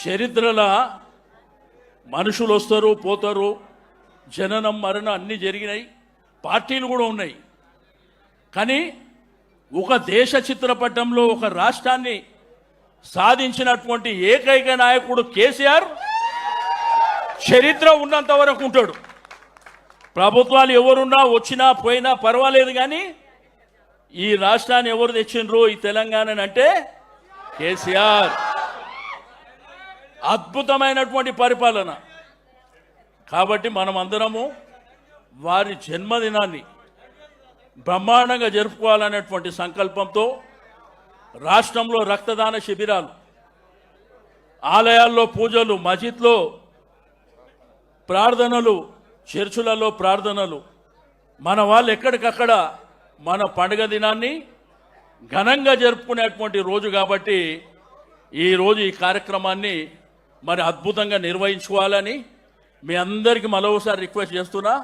చరిత్రలో మనుషులు వస్తారు పోతారు, జననం మరణం అన్నీ జరిగినాయి, పార్టీలు కూడా ఉన్నాయి. కానీ ఒక దేశ చిత్రపటంలో ఒక రాష్ట్రాన్ని సాధించినటువంటి ఏకైక నాయకుడు కేసీఆర్. చరిత్ర ఉన్నంత వరకు ఉంటాడు. ప్రభుత్వాలు ఎవరున్నా వచ్చినా పోయినా పర్వాలేదు, కానీ ఈ రాష్ట్రాన్ని ఎవరు తెచ్చిండ్రు ఈ తెలంగాణని అంటే కేసీఆర్. అద్భుతమైనటువంటి పరిపాలన. కాబట్టి మనం అందరము వారి జన్మదినాన్ని బ్రహ్మాండంగా జరుపుకోవాలనేటువంటి సంకల్పంతో రాష్ట్రంలో రక్తదాన శిబిరాలు, ఆలయాల్లో పూజలు, మసీద్లో ప్రార్థనలు, చర్చులలో ప్రార్థనలు, మన వాళ్ళు ఎక్కడికక్కడ మన పండుగ దినాన్ని ఘనంగా జరుపుకునేటువంటి రోజు. కాబట్టి ఈరోజు ఈ కార్యక్రమాన్ని మరి అద్భుతంగా నిర్వహించుకోవాలని మీ అందరికీ మరోసారి రిక్వెస్ట్ చేస్తున్నా.